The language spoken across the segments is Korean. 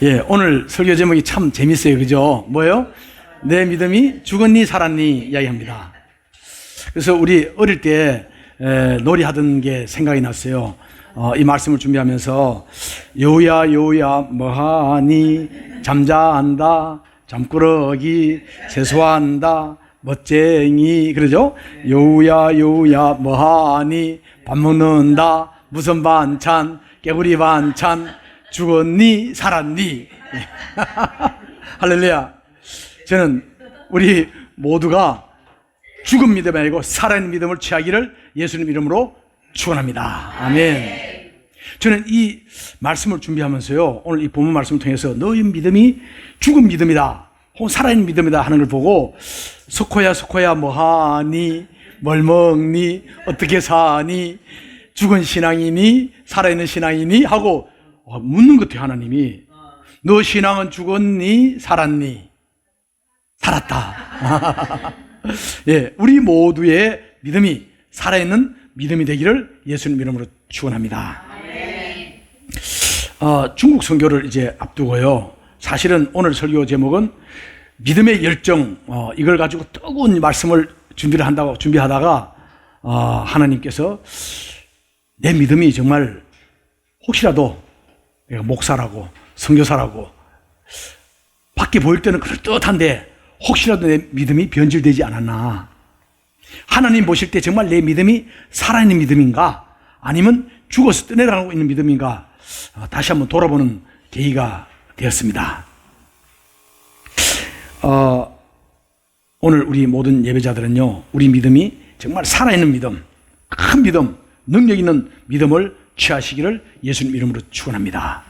예, 오늘 설교 제목이 참 재밌어요. 그죠? 뭐요? 내 믿음이 죽었니 살았니 이야기합니다. 그래서 우리 어릴 때 놀이하던 게 생각이 났어요. 이 말씀을 준비하면서 여우야 여우야 뭐하니 잠자한다 잠꾸러기 세수한다 멋쟁이 그러죠? 여우야 여우야 뭐하니 밥 먹는다 무슨 반찬 깨구리 반찬 죽었니 살았니 할렐루야. 저는 우리 모두가 죽은 믿음이 아니고 살아있는 믿음을 취하기를 예수님 이름으로 축원합니다. 아멘. 저는 이 말씀을 준비하면서요, 오늘 이 본문 말씀을 통해서 너희 믿음이 죽은 믿음이다 혹은 살아있는 믿음이다 하는 걸 보고 석호야 석호야 뭐하니 뭘 먹니 어떻게 사니 죽은 신앙이니 살아있는 신앙이니 하고 묻는 것 같아요. 하나님이 너 신앙은 죽었니 살았니? 살았다. 예, 우리 모두의 믿음이 살아있는 믿음이 되기를 예수님 이름으로 축원합니다. 중국 선교를 이제 앞두고요, 사실은 오늘 설교 제목은 믿음의 열정, 이걸 가지고 뜨거운 말씀을 준비하다가 하나님께서 내 믿음이 정말 혹시라도 내가 목사라고 선교사라고 밖에 보일 때는 그럴듯한데 혹시라도 내 믿음이 변질되지 않았나, 하나님 보실 때 정말 내 믿음이 살아있는 믿음인가 아니면 죽어서 떠내려가고 있는 믿음인가 다시 한번 돌아보는 계기가 되었습니다. 오늘 우리 모든 예배자들은요, 우리 믿음이 정말 살아있는 믿음, 큰 믿음, 능력 있는 믿음을 취하시기를 예수님 이름으로 축원합니다.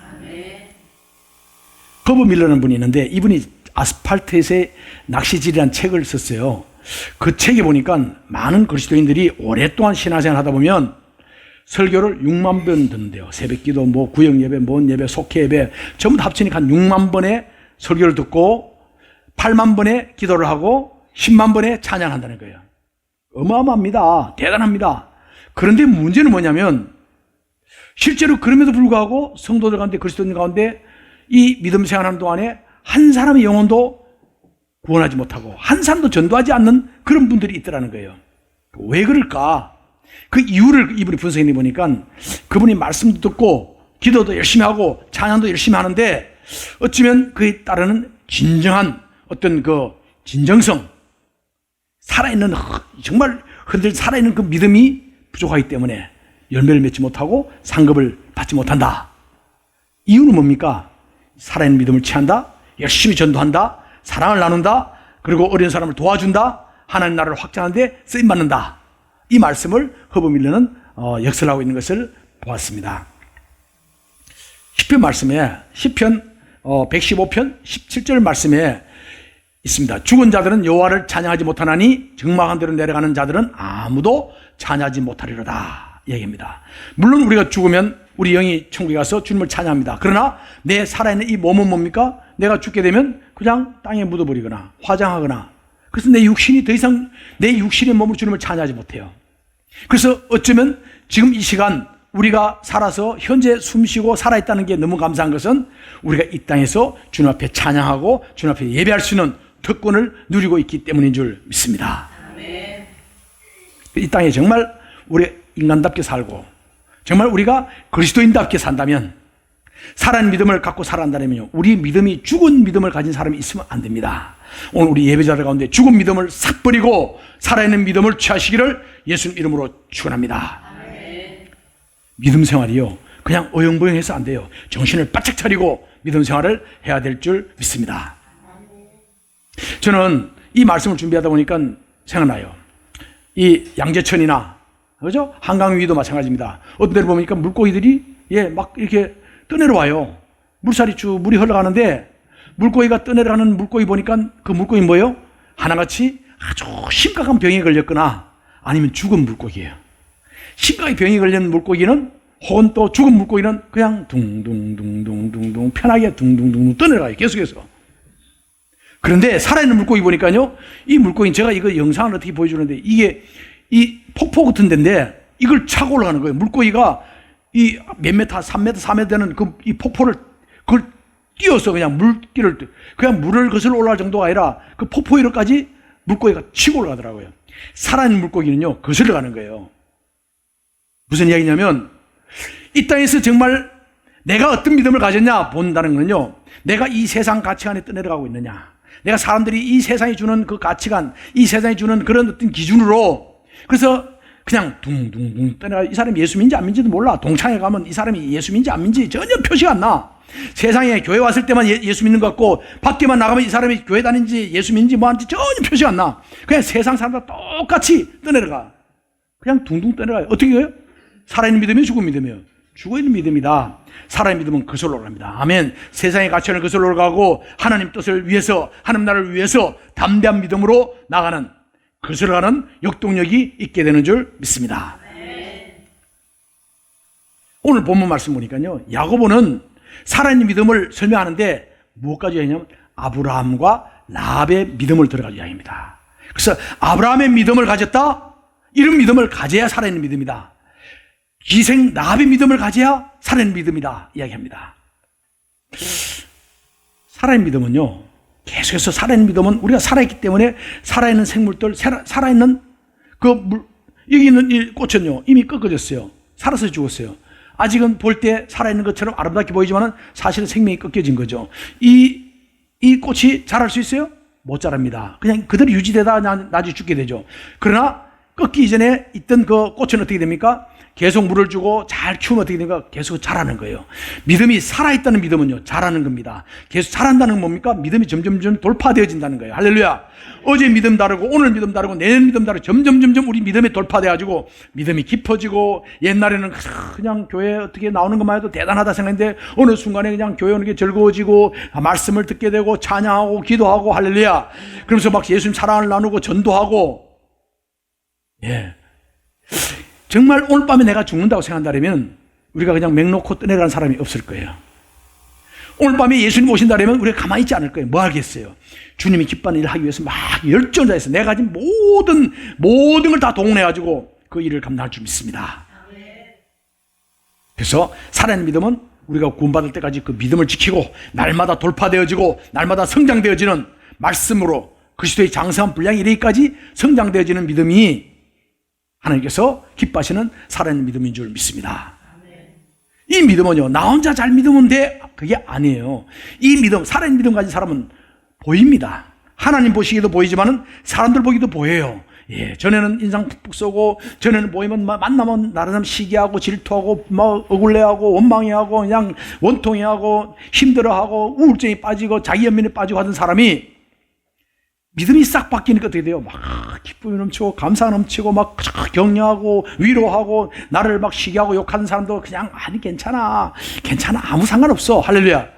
거브 밀러라는 분이 있는데 이분이 아스팔트에서의 낚시질이라는 책을 썼어요. 그 책에 보니까 많은 그리스도인들이 오랫동안 신앙생활 하다 보면 설교를 6만 번 듣는데요. 새벽기도, 구역예배, 예배, 속회예배 전부 다 합치니까 한 6만 번의 설교를 듣고 8만 번의 기도를 하고 10만 번의 찬양한다는 거예요. 어마어마합니다. 대단합니다. 그런데 문제는 뭐냐면 실제로 그럼에도 불구하고 성도들 가운데, 그리스도인 가운데 이 믿음 생활하는 동안에 한 사람의 영혼도 구원하지 못하고 한 사람도 전도하지 않는 그런 분들이 있더라는 거예요. 왜 그럴까? 그 이유를 이분이 분석해 보니까 그분이 말씀도 듣고 기도도 열심히 하고 찬양도 열심히 하는데 어쩌면 그에 따르는 진정한 어떤 그 진정성, 살아있는 정말 흔들 살아있는 그 믿음이 부족하기 때문에 열매를 맺지 못하고 상급을 받지 못한다. 이유는 뭡니까? 살아있는 믿음을 취한다, 열심히 전도한다, 사랑을 나눈다, 그리고 어려운 사람을 도와준다, 하나님 나라를 확장하는데 쓰임받는다. 이 말씀을 허브 밀러는 역설하고 있는 것을 보았습니다. 시편 말씀에, 시편 115편 17절 말씀에 있습니다. 죽은 자들은 여호와를 찬양하지 못하나니 적막한 데로 내려가는 자들은 아무도 찬양하지 못하리로다 얘기입니다. 물론 우리가 죽으면 우리 영이 천국에 가서 주님을 찬양합니다. 그러나 내 살아있는 이 몸은 뭡니까? 내가 죽게 되면 그냥 땅에 묻어버리거나 화장하거나, 그래서 내 육신이 더 이상 내 육신의 몸으로 주님을 찬양하지 못해요. 그래서 어쩌면 지금 이 시간 우리가 살아서 현재 숨쉬고 살아있다는 게 너무 감사한 것은 우리가 이 땅에서 주님 앞에 찬양하고 주님 앞에 예배할 수 있는 특권을 누리고 있기 때문인 줄 믿습니다. 아멘. 이 땅에 정말 우리 인간답게 살고 정말 우리가 그리스도인답게 산다면, 살아있는 믿음을 갖고 살아간다면요, 우리 믿음이 죽은 믿음을 가진 사람이 있으면 안 됩니다. 오늘 우리 예배자들 가운데 죽은 믿음을 싹 버리고 살아있는 믿음을 취하시기를 예수님 이름으로 축원합니다. 믿음 생활이요, 그냥 어영부영해서 안 돼요. 정신을 바짝 차리고 믿음 생활을 해야 될 줄 믿습니다. 저는 이 말씀을 준비하다 보니까 생각나요. 이 양재천이나, 그죠? 한강 위도 마찬가지입니다. 어떤 데를 보니까 물고기들이 막 이렇게 떠내려와요. 물살이 쭉 물이 흘러가는데 물고기가 떠내려가는 물고기 보니까 그 물고기 뭐예요? 하나같이 아주 심각한 병에 걸렸거나 아니면 죽은 물고기예요. 심각하게 병에 걸린 물고기는 혹은 또 죽은 물고기는 그냥 둥둥둥둥둥둥 편하게 둥둥둥 떠내려가요. 계속해서. 그런데 살아있는 물고기 보니까요, 이 물고기는 제가 이거 영상을 어떻게 보여주는데 이게 이 폭포 같은 데인데 이걸 차고 올라가는 거예요. 물고기가 이 몇 메타, 3m, 4m 되는 이 폭포를 그걸 뛰어서 그냥 그냥 물을 거슬러 올라갈 정도가 아니라 그 폭포 위로까지 물고기가 치고 올라가더라고요. 살아있는 물고기는요, 거슬러 가는 거예요. 무슨 이야기냐면, 이 땅에서 정말 내가 어떤 믿음을 가졌냐 본다는 건요, 내가 이 세상 가치관에 떠내려가고 있느냐, 내가 사람들이 이 세상이 주는 그 가치관, 이 세상이 주는 그런 어떤 기준으로, 그래서 그냥 둥둥둥 떠내가, 이 사람이 예수 믿는지 안 믿는지도 몰라. 동창회 가면 이 사람이 예수 믿는지 안 믿는지 전혀 표시가 안 나. 세상에 교회 왔을 때만 예수 믿는 것 같고, 밖에만 나가면 이 사람이 교회 다니는지 예수 믿는지 뭐 하는지 전혀 표시가 안 나. 그냥 세상 사람들 똑같이 떠내려가. 그냥 둥둥 떠내려가요. 어떻게 해요? 살아있는 믿음이요, 죽은 믿음이요? 죽어있는 믿음이다. 살아있는 믿음은 거슬러 올라갑니다. 아멘. 세상의 가치관을 거슬러 올라가고 하나님 뜻을 위해서, 하나님 나라를 위해서 담대한 믿음으로 나가는, 거슬러가는 역동력이 있게 되는 줄 믿습니다. 오늘 본문 말씀 보니까요, 야고보는 살아있는 믿음을 설명하는데 무엇까지 하냐면 아브라함과 라합의 믿음을 들어가지고 이야기합니다. 그래서 아브라함의 믿음을 가졌다? 이런 믿음을 가져야 살아있는 믿음이다. 기생 라합의 믿음을 가져야 살아있는 믿음이다 이야기합니다. 살아있는 믿음은요, 계속해서 살아있는 믿음은 우리가 살아있기 때문에 살아있는 생물들, 살아있는 여기 있는 이 꽃은요 이미 꺾어졌어요. 살아서 죽었어요. 아직은 볼 때 살아있는 것처럼 아름답게 보이지만 사실은 생명이 꺾여진 거죠. 이 꽃이 자랄 수 있어요? 못 자랍니다. 그냥 그대로 유지되다가 나중에 죽게 되죠. 그러나 꺾기 이전에 있던 그 꽃은 어떻게 됩니까? 계속 물을 주고 잘 키우면 어떻게 됩니까? 계속 자라는 거예요. 믿음이 살아있다는 믿음은요, 자라는 겁니다. 계속 자란다는 건 뭡니까? 믿음이 점점 돌파되어진다는 거예요. 할렐루야. 어제 믿음 다르고 오늘 믿음 다르고 내년 믿음 다르고 점점 우리 믿음이 돌파돼가지고 믿음이 깊어지고, 옛날에는 그냥 교회 어떻게 나오는 것만 해도 대단하다 생각했는데 어느 순간에 그냥 교회 오는 게 즐거워지고 말씀을 듣게 되고 찬양하고 기도하고 할렐루야. 그러면서 막 예수님 사랑을 나누고 전도하고, 예. 정말 오늘 밤에 내가 죽는다고 생각한다면 우리가 그냥 맹 놓고 떠내가는 사람이 없을 거예요. 오늘 밤에 예수님 오신다면 우리가 가만히 있지 않을 거예요. 뭐 하겠어요? 주님이 기뻐하는 일을 하기 위해서 막 열정을 다해서 내가 가진 모든 걸 다 동원해가지고 그 일을 감당할 줄 믿습니다. 그래서 살아있는 믿음은 우리가 구원받을 때까지 그 믿음을 지키고 날마다 돌파되어지고 날마다 성장되어지는, 말씀으로 그리스도의 장성한 분량이 이르기까지 성장되어지는 믿음이 하나님께서 기뻐하시는 살아있는 믿음인 줄 믿습니다. 이 믿음은요, 나 혼자 잘 믿으면 돼, 그게 아니에요. 이 믿음, 살아있는 믿음 가진 사람은 보입니다. 하나님 보시기도 보이지만은 사람들 보기도 보여요. 예, 전에는 인상 푹푹 쏘고, 전에는 보이면 만나면 나름 시기하고 질투하고 막 억울해하고 원망해하고 그냥 원통해하고 힘들어하고 우울증이 빠지고 자기 연민에 빠지고 하던 사람이 믿음이 싹 바뀌니까 어떻게 돼요? 막 기쁨이 넘치고 감사가 넘치고 막 격려하고 위로하고, 나를 막 시기하고 욕하는 사람도 그냥 아니 괜찮아 아무 상관없어 할렐루야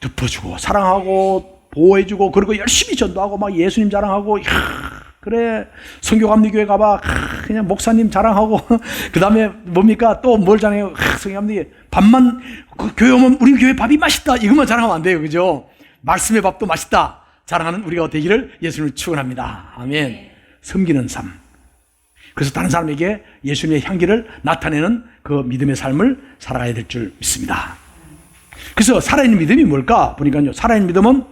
덮어주고 사랑하고 보호해주고, 그리고 열심히 전도하고 막 예수님 자랑하고, 그래 성교감리교회 가봐 그냥 목사님 자랑하고 그 다음에 뭡니까 또 뭘 자랑해요? 성교감리 밥만 그 교회 오면 우리 교회 밥이 맛있다 이것만 자랑하면 안 돼요. 그죠? 말씀의 밥도 맛있다 자랑하는 우리가 되기를 예수님을 축원합니다. 아멘. 섬기는 삶. 그래서 다른 사람에게 예수님의 향기를 나타내는 그 믿음의 삶을 살아가야 될 줄 믿습니다. 그래서 살아있는 믿음이 뭘까 보니까요, 살아있는 믿음은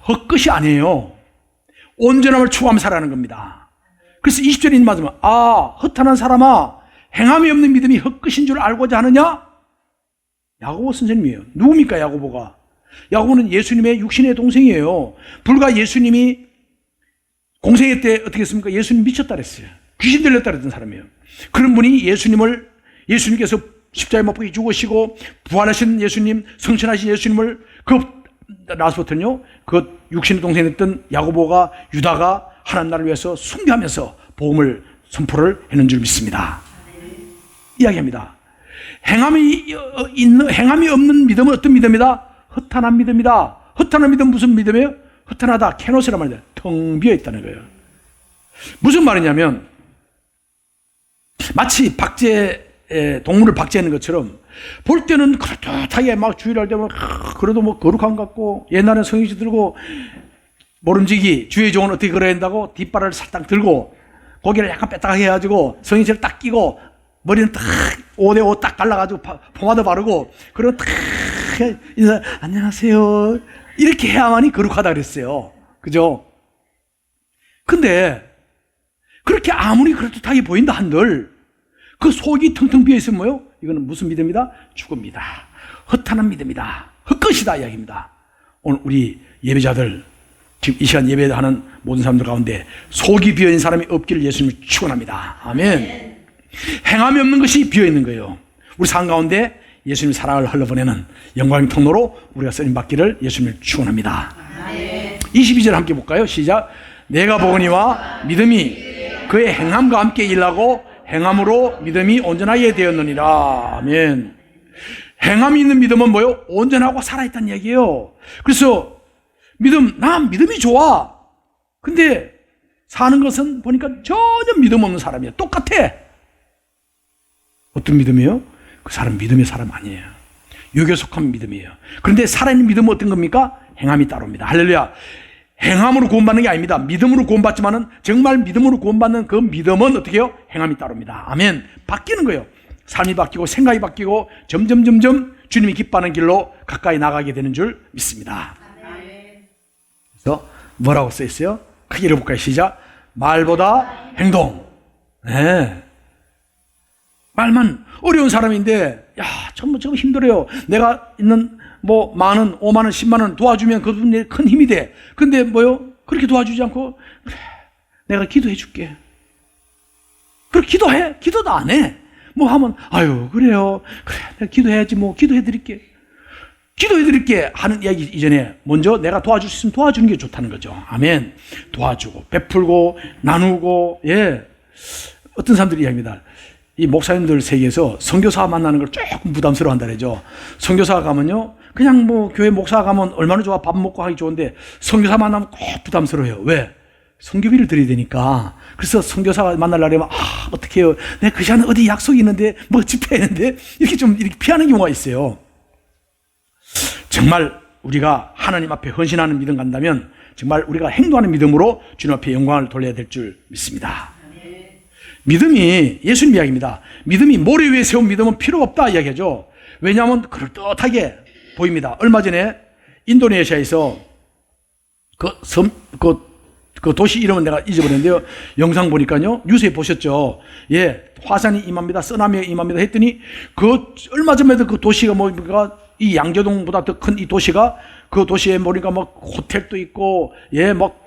헛것이 아니에요. 온전함을 추구하며 살아가는 겁니다. 그래서 20절에 있는 말씀은 허탄한 사람아, 행함이 없는 믿음이 헛것인 줄 알고자 하느냐? 야고보 선생님이에요. 누굽니까 야고보가? 야고보는 예수님의 육신의 동생이에요. 불과 예수님이 공생애 때 어떻게 했습니까? 예수님 미쳤다 그랬어요. 귀신 들렸다 그랬던 사람이에요. 그런 분이 예수님께서 십자가에 못 박혀 죽으시고 부활하신 예수님, 성천하신 예수님을 나서부터는요, 그 육신의 동생이었던 야고보가, 유다가 하나님 나라를 위해서 숭배하면서 복음을 선포를 했는 줄 믿습니다. 이야기합니다. 행함이 없는 믿음은 어떤 믿음이다? 허탄한 믿음이다. 허탄한 믿음은 무슨 믿음이에요? 허탄하다, 케노스란 말이에요. 텅 비어 있다는 거예요. 무슨 말이냐면 마치 동물을 박제하는 것처럼 볼 때는 그렇게 막 주의를 할 때면 그래도 뭐 거룩한 것 같고, 옛날엔 성의지 들고 모름지기 주의 종은 어떻게 그래야 한다고 뒷발을 살짝 들고 고개를 약간 빼딱하게 해가지고 성의지를 딱 끼고 머리는 딱 5대5 딱 갈라가지고 포마드 바르고 그런 딱 그냥 인사, 안녕하세요. 이렇게 해야만이 거룩하다 그랬어요. 그죠? 근데 그렇게 아무리 그럴듯하게 보인다 한들 그 속이 텅텅 비어있으면 뭐요? 이거는 무슨 믿음이다? 죽음이다. 허탄한 믿음이다. 헛것이다 이야기입니다. 오늘 우리 예배자들, 지금 이 시간 예배하는 모든 사람들 가운데 속이 비어있는 사람이 없기를 예수님을 축원합니다. 아멘. 행함이 없는 것이 비어있는 거예요. 우리 삶 가운데 예수님의 사랑을 흘러보내는 영광의 통로로 우리가 쓰임받기를 예수님을 축원합니다. 22절 함께 볼까요? 시작. 내가 보거니와 믿음이 그의 행함과 함께 일하고 행함으로 믿음이 온전하게 되었느니라. 아멘. 행함이 있는 믿음은 뭐요? 온전하고 살아있다는 얘기예요. 그래서 난 믿음이 좋아. 근데 사는 것은 보니까 전혀 믿음 없는 사람이에요. 똑같아. 어떤 믿음이에요? 그 사람 믿음의 사람 아니에요. 육에 속한 믿음이에요. 그런데 살아있는 믿음은 어떤 겁니까? 행함이 따로입니다. 할렐루야. 행함으로 구원받는 게 아닙니다. 믿음으로 구원받지만은 정말 믿음으로 구원받는 그 믿음은 어떻게 해요? 행함이 따로입니다. 아멘. 바뀌는 거예요. 삶이 바뀌고 생각이 바뀌고 점점 주님이 기뻐하는 길로 가까이 나가게 되는 줄 믿습니다. 그래서 뭐라고 써 있어요? 크게 읽어볼까요? 시작. 말보다 행동. 네. 말만 어려운 사람인데 정말 힘들어요. 내가 있는 많은 5만 원, 10만 원 도와주면 그분이 큰 힘이 돼. 근데 그렇게 도와주지 않고 그래, 내가 기도해 줄게. 그렇게 기도해? 기도도 안 해. 하면 아유 그래요. 그래 내가 기도해야지 기도해 드릴게. 기도해 드릴게 하는 이야기 이전에 먼저 내가 도와줄 수 있으면 도와주는 게 좋다는 거죠. 아멘. 도와주고 베풀고 나누고 어떤 사람들이 이야기합니다. 이 목사님들 세계에서 선교사 만나는 걸 조금 부담스러워한다 그러죠. 선교사 가면요 그냥 교회 목사 가면 얼마나 좋아. 밥 먹고 하기 좋은데 선교사 만나면 꼭 부담스러워요. 왜? 선교비를 드려야 되니까. 그래서 선교사 만나려면 어떻게 해요? 내가 그 시간에 어디 약속이 있는데 집회해야 하는데 이렇게 피하는 경우가 있어요. 정말 우리가 하나님 앞에 헌신하는 믿음 간다면 정말 우리가 행동하는 믿음으로 주님 앞에 영광을 돌려야 될 줄 믿습니다. 믿음이 예수님 이야기입니다. 믿음이 모래 위에 세운 믿음은 필요가 없다 이야기하죠. 왜냐하면 그럴듯하게 보입니다. 얼마 전에 인도네시아에서 그 도시 이름은 내가 잊어버렸는데요. 영상 보니까요. 뉴스에 보셨죠. 화산이 임합니다. 쓰나미가 임합니다. 했더니 얼마 전에도 그 도시가 이 양재동보다 더 큰 이 도시가 그 도시에 보니까 호텔도 있고,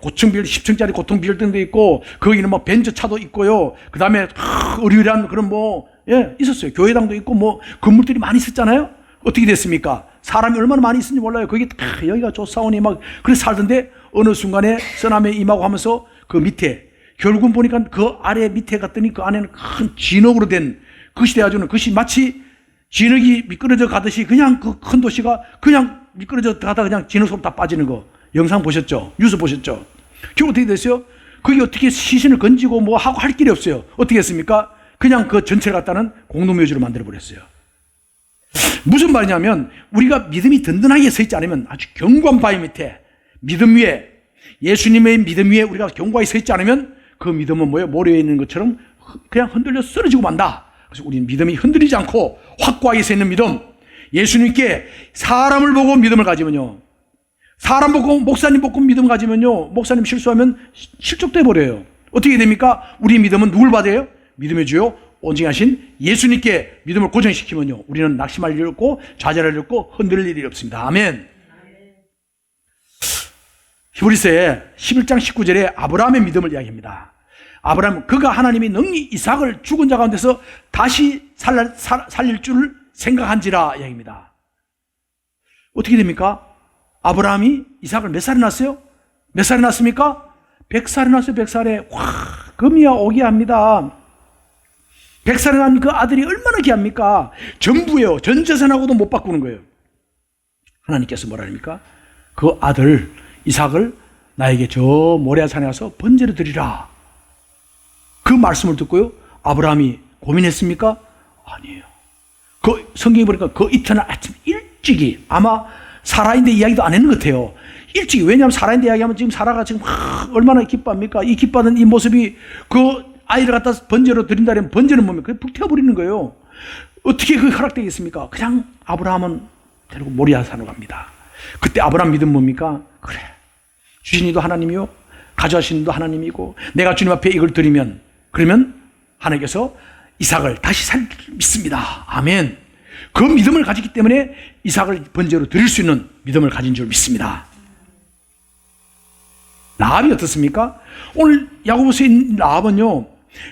고층 빌딩, 10층짜리 고층 빌딩도 있고, 거기는 벤츠차도 있고요. 그 다음에, 의리의리한 그런 있었어요. 교회당도 있고, 건물들이 많이 있었잖아요? 어떻게 됐습니까? 사람이 얼마나 많이 있었는지 몰라요. 거기 여기가 좋사오니 그래서 살던데, 어느 순간에 쓰나미에 임하고 하면서 그 밑에, 결국은 보니까 그 아래 밑에 갔더니 그 안에는 큰 진흙으로 된 그것이 되어가지고는 그것이 마치 진흙이 미끄러져 가듯이 그냥 그 큰 도시가 그냥 미끄러져 가다가 그냥 진흙 속으로 다 빠지는 거. 영상 보셨죠? 뉴스 보셨죠? 결국 어떻게 됐어요? 그게 어떻게 시신을 건지고 하고 할 길이 없어요. 어떻게 했습니까? 그냥 그 전체를 갖다는 공동묘지로 만들어버렸어요. 무슨 말이냐면 우리가 믿음이 든든하게 서 있지 않으면 아주 견고한 바위 밑에 믿음 위에 예수님의 믿음 위에 우리가 견고하게 서 있지 않으면 그 믿음은 모래에 있는 것처럼 그냥 흔들려 쓰러지고 만다. 그래서 우리는 믿음이 흔들리지 않고 확고하게 서 있는 믿음, 예수님께 사람을 보고 믿음을 가지면요, 사람 보고 목사님 보고 믿음을 가지면요, 목사님 실수하면 실족돼 버려요. 어떻게 됩니까? 우리 믿음은 누굴 받아요? 믿음의 주요 온전하신 예수님께 믿음을 고정시키면요, 우리는 낙심할 일이 없고 좌절할 일이 없고 흔들릴 일이 없습니다. 아멘. 히브리서의 11장 19절에 아브라함의 믿음을 이야기합니다. 아브라함은 그가 하나님이 능히 이삭을 죽은 자 가운데서 다시 살릴 줄 생각한지라 이야기입니다. 어떻게 됩니까? 아브라함이 이삭을 몇 살에 낳았어요? 몇 살에 낳았습니까? 100살에 낳았어요. 100살에. 금이야 오기야 합니다. 100살에 낳은 그 아들이 얼마나 귀합니까? 전부예요. 전 재산하고도 못 바꾸는 거예요. 하나님께서 뭐라 합니까? 그 아들 이삭을 나에게 저 모리아산에 가서 번제로 드리라. 그 말씀을 듣고요, 아브라함이 고민했습니까? 아니에요. 그 성경에 보니까 그 이튿날 아침 일찍이, 아마 사라인데 이야기도 안 했는 것 같아요. 일찍이. 왜냐하면 사라인데 이야기하면 지금 사라가 지금 얼마나 기뻐합니까? 이 기뻐하는 이 모습이 그 아이를 갖다 번제로 드린다면 번제는 뭡니까? 그냥 불태워버리는 거예요. 어떻게 그게 허락되겠습니까? 그냥 아브라함은 데리고 모리아산으로 갑니다. 그때 아브라함 믿음 뭡니까? 그래, 주신 이도 하나님이요 가져가신 이도 하나님이고 내가 주님 앞에 이걸 드리면 그러면 하나님께서 이삭을 다시 살 믿습니다. 아멘. 그 믿음을 가지기 때문에 이삭을 번제로 드릴 수 있는 믿음을 가진 줄 믿습니다. 라합이 어떻습니까? 오늘 야고보서에 있는 라합은요,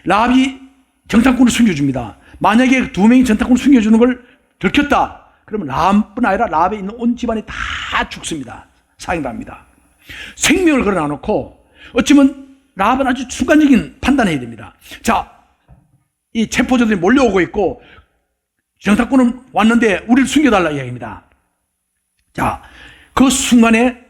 라합이 정탐꾼을 숨겨줍니다. 만약에 두 명이 정탐꾼을 숨겨주는 걸 들켰다 그러면 라합뿐 아니라 라합에 있는 온 집안이 다 죽습니다. 사형당합니다. 생명을 걸어놔놓고 어쩌면 라합은 아주 순간적인 판단해야 됩니다. 자, 이 체포자들이 몰려오고 있고 정탐꾼은 왔는데 우리를 숨겨달라 이야기입니다. 자, 그 순간에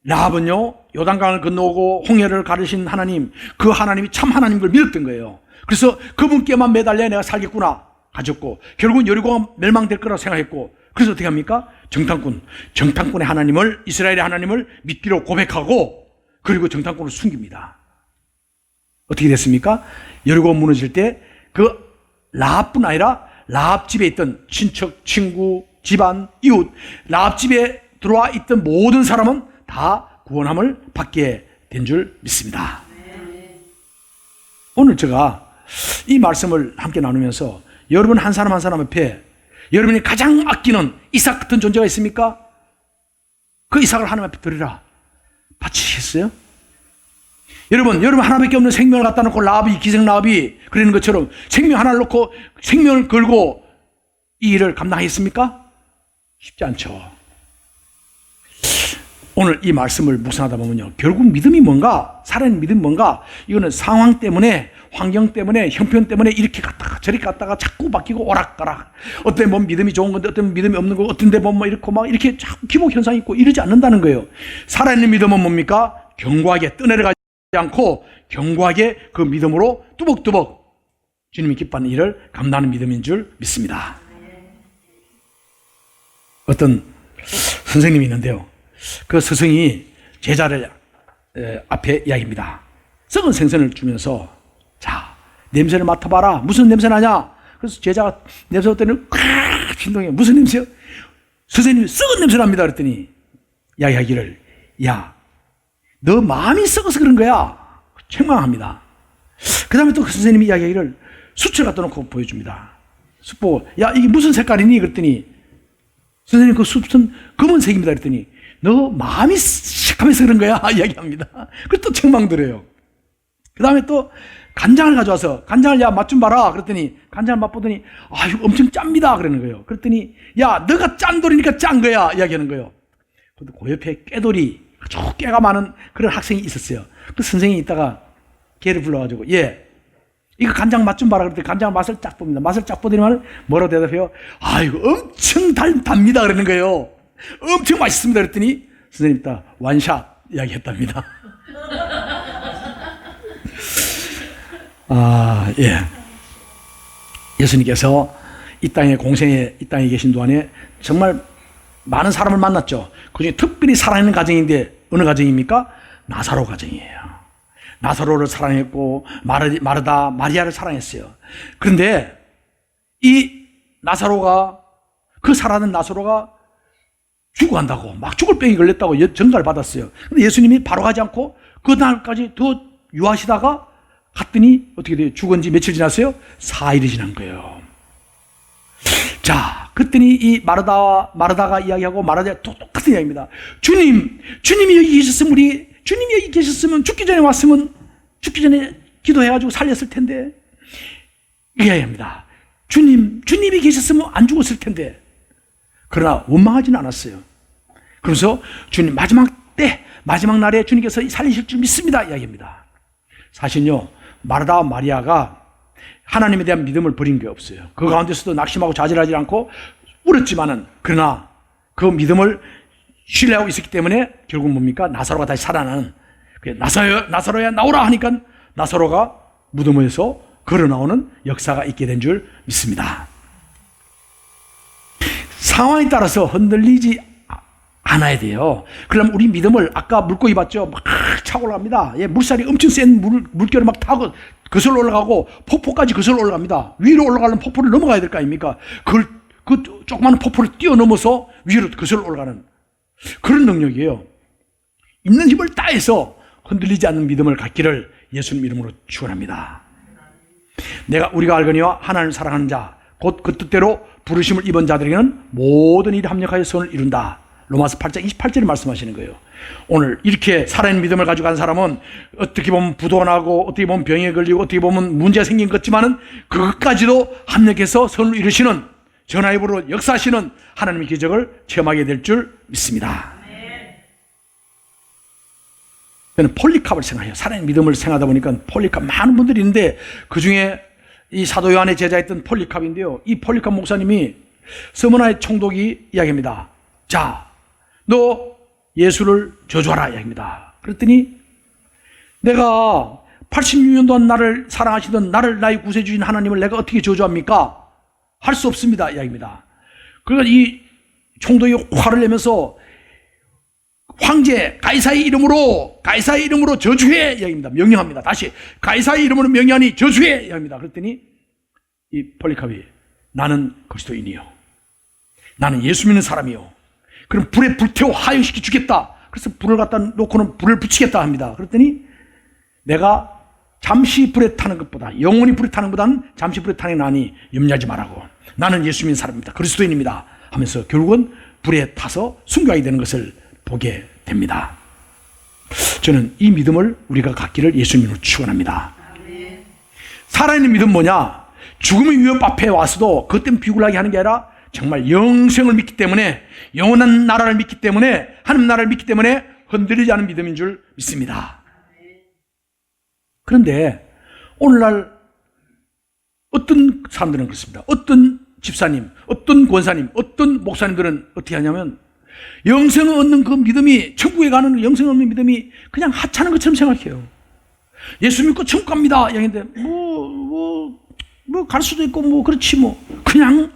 라합은요 요단강을 건너오고 홍해를 가르신 하나님, 그 하나님이 참 하나님인 걸 믿었던 거예요. 그래서 그분께만 매달려 내가 살겠구나 가졌고 결국은 여리고가 멸망될 거라고 생각했고 그래서 어떻게 합니까? 정탐꾼의 하나님을, 이스라엘의 하나님을 믿기로 고백하고 그리고 정탐꾼을 숨깁니다. 어떻게 됐습니까? 여리고가 무너질 때 그 라합뿐 아니라 라합 집에 있던 친척, 친구, 집안, 이웃, 라합 집에 들어와 있던 모든 사람은 다 구원함을 받게 된 줄 믿습니다. 오늘 제가 이 말씀을 함께 나누면서 여러분 한 사람 한 사람 앞에 여러분이 가장 아끼는 이삭 같은 존재가 있습니까? 그 이삭을 하나님 앞에 드리라. 바치시겠어요? 여러분 하나밖에 없는 생명을 갖다 놓고 라합이, 기생 라합이 그러는 것처럼 생명 하나를 놓고 생명을 걸고 이 일을 감당하겠습니까? 쉽지 않죠. 오늘 이 말씀을 묵상하다 보면요, 결국 믿음이 뭔가, 살아있는 믿음이 뭔가, 이거는 상황 때문에, 환경 때문에, 형편 때문에 이렇게 갔다가 저렇게 갔다가 자꾸 바뀌고 오락가락. 어떤 데 보면 믿음이 좋은 건데 어떤 믿음이 없는 거고 어떤 데 보면 이렇게 자꾸 기복 현상이 있고 이러지 않는다는 거예요. 살아있는 믿음은 뭡니까? 견고하게 떠내려가지 않고 견고하게 그 믿음으로 뚜벅뚜벅 주님이 기뻐하는 일을 감당하는 믿음인 줄 믿습니다. 어떤 선생님이 있는데요, 그 스승이 제자를 앞에 이야기합니다. 썩은 생선을 주면서 자, 냄새를 맡아봐라. 무슨 냄새 나냐? 그래서 제자가 냄새 맡더니 콱 진동해. 무슨 냄새요? 선생님이 썩은 냄새 납니다. 그랬더니 이야기하기를, 야, 너 마음이 썩어서 그런 거야. 책망합니다. 그 다음에 또 그 선생님이 이야기하기를 숯을 갖다 놓고 보여줍니다. 숯 보고, 야, 이게 무슨 색깔이니? 그랬더니 선생님 그 숯은 검은색입니다. 그랬더니 너 마음이 시커매서 그런 거야. 이야기합니다. 그래서 또 책망들어요. 그 다음에 또 간장을 가져와서 간장을 야, 맛 좀 봐라. 그랬더니 간장을 맛보더니 아, 이거 엄청 짭니다. 그러는 거예요. 그랬더니 야, 너가 짠 돌이니까 짠 거야. 이야기하는 거예요. 그 옆에 깨돌이 아주 깨가 많은 그런 학생이 있었어요. 그 선생님이 있다가 걔를 불러가지고 이거 간장 맛 좀 봐라. 그랬더니 간장 맛을 쫙 봅니다. 맛을 쫙 보더니만 뭐라고 대답해요? 아, 이거 엄청 답니다. 그러는 거예요. 엄청 맛있습니다. 그랬더니 선생님 딱 완샷 이야기했답니다. 아, 예. 예수님께서 이 땅에 공생에 이 땅에 계신 동안에 정말 많은 사람을 만났죠. 그중에 특별히 살아있는 가정인데 어느 가정입니까? 나사로 가정이에요. 나사로를 사랑했고 마르다, 마리아를 사랑했어요. 그런데 이 나사로가, 그 살아있는 나사로가 죽어간다고, 막 죽을 병이 걸렸다고 전가를 받았어요. 근데 예수님이 바로 가지 않고 그 날까지 더 유하시다가 갔더니 어떻게 돼요? 죽은 지 며칠 지났어요? 4일이 지난 거예요. 자, 그랬더니 이 마르다가 이야기하고 마르다가 똑같은 이야기입니다. 주님이 여기 계셨으면 주님이 여기 계셨으면 죽기 전에 기도해가지고 살렸을 텐데. 이야기합니다. 주님이 계셨으면 안 죽었을 텐데. 그러나 원망하지는 않았어요. 그래서 주님 마지막 날에 주님께서 살리실 줄 믿습니다. 이야기합니다. 사실요, 마르다와 마리아가 하나님에 대한 믿음을 버린 게 없어요. 그 가운데서도 낙심하고 좌절하지 않고 울었지만은, 그러나 그 믿음을 신뢰하고 있었기 때문에 결국 뭡니까? 나사로가 다시 살아나는, 나사로야 나오라 하니까 나사로가 무덤에서 걸어 나오는 역사가 있게 된 줄 믿습니다. 상황에 따라서 흔들리지 않아야 돼요. 그러면 우리 믿음을, 아까 물고기 봤죠? 막 차고 올라갑니다. 예, 물살이 엄청 센 물결을 막 타고 거슬러 올라가고 폭포까지 거슬러 올라갑니다. 위로 올라가려면 폭포를 넘어가야 될 거 아닙니까? 그 조그마한 폭포를 뛰어넘어서 위로 거슬러 올라가는 그런 능력이에요. 있는 힘을 다해서 흔들리지 않는 믿음을 갖기를 예수님 이름으로 축원합니다. 우리가 알거니와 하나님을 사랑하는 자 곧 그 뜻대로 부르심을 입은 자들에게는 모든 일이 합력하여 선을 이룬다. 로마서 8장 28절에 말씀하시는 거예요. 오늘 이렇게 살아있는 믿음을 가지고 간 사람은 어떻게 보면 부도나고 어떻게 보면 병에 걸리고 어떻게 보면 문제가 생긴 것 같지만은 그것까지도 합력해서 선을 이루시는 전화입으로 역사하시는 하나님의 기적을 체험하게 될 줄 믿습니다. 저는 폴리캅을 생각해요. 살아있는 믿음을 생각하다 보니까 폴리캅 많은 분들이 있는데 그중에 이 사도 요한의 제자였던 폴리캅인데요. 이 폴리캅 목사님이 서머나의 총독이 이야기합니다. 자, 너 예수를 저주하라 이야기합니다. 그랬더니 내가 86년 동안 나를 사랑하시던 나를 나의 구세주인 하나님을 내가 어떻게 저주합니까? 할 수 없습니다 이야기입니다. 그러니까 이 총독이 화를 내면서 황제 가이사의 이름으로 저주해 이야기입니다. 명령합니다. 다시 가이사의 이름으로 명령하니 저주해 이야기입니다. 그랬더니 이 폴리캅이 나는 그리스도인이요, 나는 예수 믿는 사람이요, 그럼 불에 불태워 하영시켜 주겠다. 그래서 불을 갖다 놓고는 불을 붙이겠다 합니다. 그랬더니 내가 잠시 불에 타는 것보다 영원히 불에 타는 것보다는 잠시 불에 타는 게 나니 염려하지 말라고, 나는 예수 믿는 사람입니다, 그리스도인입니다 하면서 결국은 불에 타서 순교하게 되는 것을 보게 됩니다. 저는 이 믿음을 우리가 갖기를 예수님으로 축원합니다. 살아있는 믿음 뭐냐? 죽음의 위협 앞에 와서도 그것 때문에 비굴하게 하는 게 아니라 정말 영생을 믿기 때문에, 영원한 나라를 믿기 때문에, 하나님 나라를 믿기 때문에 흔들리지 않은 믿음인 줄 믿습니다. 그런데 오늘날 어떤 사람들은 그렇습니다. 어떤 집사님, 어떤 권사님, 어떤 목사님들은 어떻게 하냐면 영생을 얻는 그 믿음이, 천국에 가는 영생을 얻는 믿음이 그냥 하찮은 것처럼 생각해요. 예수 믿고 천국 갑니다 이야기인데 갈 수도 있고 그렇지 그냥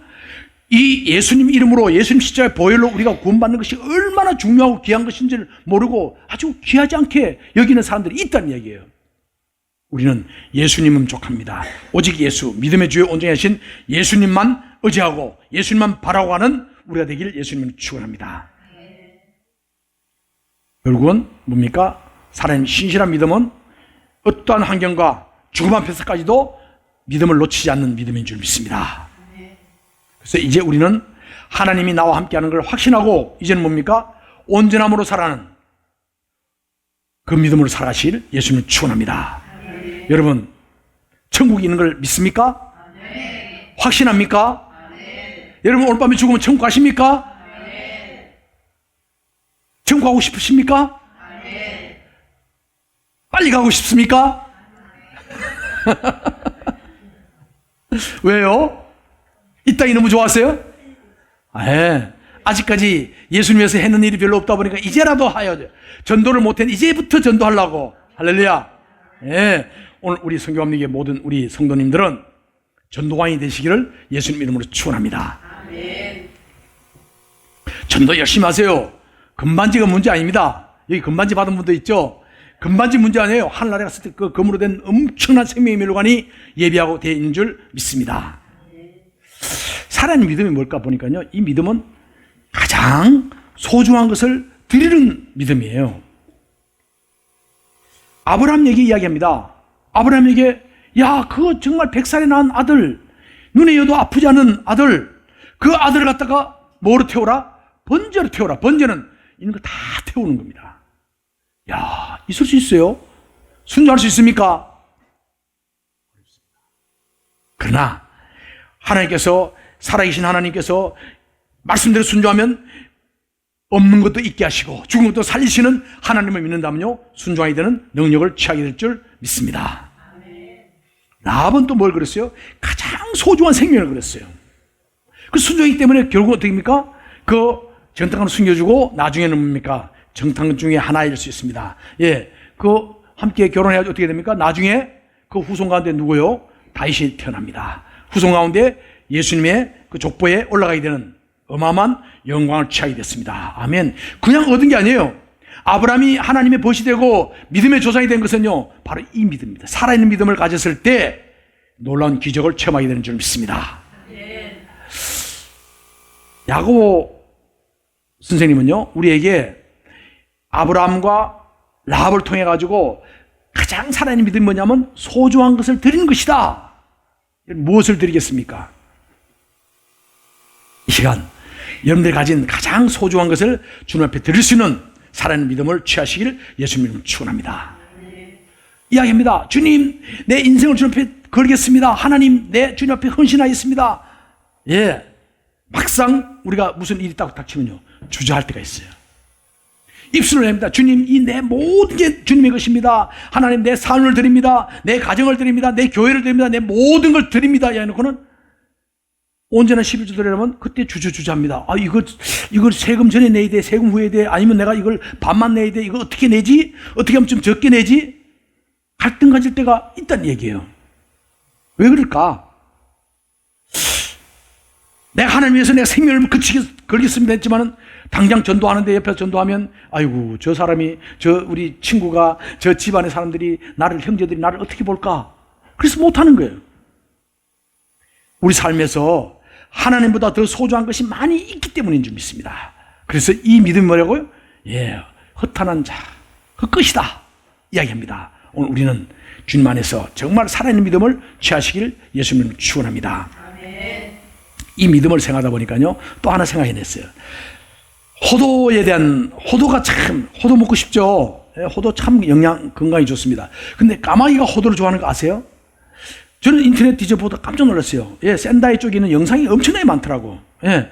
이 예수님 이름으로, 예수님 십자가의 보혈로 우리가 구원받는 것이 얼마나 중요하고 귀한 것인지를 모르고 아주 귀하지 않게 여기는 사람들이 있다는 얘기예요. 우리는 예수님은 족합니다. 오직 예수, 믿음의 주요 온전히 하신 예수님만 의지하고 예수님만 바라고 하는 우리가 되기를 예수님은 축원합니다. 결국은 뭡니까? 살아있는 신실한 믿음은 어떠한 환경과 죽음 앞에서까지도 믿음을 놓치지 않는 믿음인 줄 믿습니다. 그래서 이제 우리는 하나님이 나와 함께하는 걸 확신하고 이제는 뭡니까? 온전함으로 살아가는 그 믿음으로 살아가실 예수님을 축원합니다. 여러분, 천국이 있는 걸 믿습니까? 확신합니까? 여러분, 오늘 밤에 죽으면 천국 가십니까? 천국 가고 싶으십니까? 빨리 가고 싶습니까? 왜요? 이 땅이 너무 좋았어요? 아직까지 예수님에서 했는 일이 별로 없다 보니까 이제라도 하여 전도를 못했는데 이제부터 전도하려고. 할렐루야. 오늘 우리 성교합리의 모든 우리 성도님들은 전도관이 되시기를 예수님 이름으로 축원합니다. 전도 열심히 하세요. 금반지가 문제 아닙니다. 여기 금반지 받은 분도 있죠? 금반지 문제 아니에요. 하늘나라에 갔을 때 그 금으로 된 엄청난 생명의 멸관이 예비하고 되어 있는 줄 믿습니다. 살아있는 믿음이 뭘까 보니까요, 이 믿음은 가장 소중한 것을 드리는 믿음이에요. 아브라함 얘기 이야기합니다. 아브라함에게 그거 정말 100살에 낳은 아들, 눈에 여도 아프지 않은 아들, 그 아들을 갖다가 뭐로 태우라? 번제로 태우라. 번제는 있는 거 다 태우는 겁니다. 있을 수 있어요? 순종할 수 있습니까? 그러나 하나님께서, 살아계신 하나님께서 말씀대로 순종하면 없는 것도 있게 하시고 죽은 것도 살리시는 하나님을 믿는다면요, 순종하게 되는 능력을 취하게 될 줄 믿습니다. 라합은 또 뭘 그랬어요? 가장 소중한 생명을 그랬어요. 그 순종이기 때문에 결국 어떻게 됩니까? 그 정탐꾼을 숨겨주고 나중에는 뭡니까? 정탐꾼 중에 하나일 수 있습니다. 그 함께 결혼해야지 어떻게 됩니까? 나중에 그 후손 가운데 누구요? 다윗이 태어납니다. 후손 가운데 예수님의 그 족보에 올라가게 되는 어마어마한 영광을 취하게 됐습니다. 아멘. 그냥 얻은 게 아니에요. 아브라함이 하나님의 벗이 되고 믿음의 조상이 된 것은요, 바로 이 믿음입니다. 살아있는 믿음을 가졌을 때 놀라운 기적을 체험하게 되는 줄 믿습니다. 야고보 선생님은요, 우리에게 아브라함과 라합을 통해 가지고 가장 살아있는 믿음이 뭐냐면 소중한 것을 드리는 것이다. 무엇을 드리겠습니까? 이 시간 여러분들이 가진 가장 소중한 것을 주님 앞에 드릴 수 있는 살아있는 믿음을 취하시길 예수님 이름으로 축원합니다. 이야기합니다. 주님, 내 인생을 주님 앞에 걸겠습니다. 하나님, 내 주님 앞에 헌신하겠습니다. 예, 막상 우리가 무슨 일이 딱 닥치면요, 주저할 때가 있어요. 입술을 냅니다. 주님, 이 내 모든 게 주님의 것입니다. 하나님, 내 삶을 드립니다. 내 가정을 드립니다. 내 교회를 드립니다. 내 모든 걸 드립니다. 해놓고는 언제나 11조 드리려면 그때 주저합니다. 아, 이걸 세금 전에 내야 돼? 세금 후에 돼? 아니면 내가 이걸 반만 내야 돼? 이거 어떻게 내지? 어떻게 하면 좀 적게 내지? 갈등 가질 때가 있다는 얘기예요. 왜 그럴까? 내가 하나님 위해서 내가 생명을 걸겠습니다 했지만은 당장 전도하는데 옆에서 전도하면 아이고, 저 사람이, 우리 친구가, 저 집안의 사람들이 형제들이 나를 어떻게 볼까? 그래서 못하는 거예요. 우리 삶에서 하나님보다 더 소중한 것이 많이 있기 때문인 줄 믿습니다. 그래서 이 믿음이 뭐라고요? 예, 허탄한 자, 그 끝이다 이야기합니다. 오늘 우리는 주님 안에서 정말 살아있는 믿음을 취하시길 예수님을 축원합니다. 이 믿음을 생각하다 보니까요, 또 하나 생각해냈어요. 호도 먹고 싶죠. 호도 참 건강에 좋습니다. 근데 까마귀가 호도를 좋아하는 거 아세요? 저는 인터넷 뒤져보다 깜짝 놀랐어요. 예, 샌다이 쪽에 있는 영상이 엄청나게 많더라고. 예.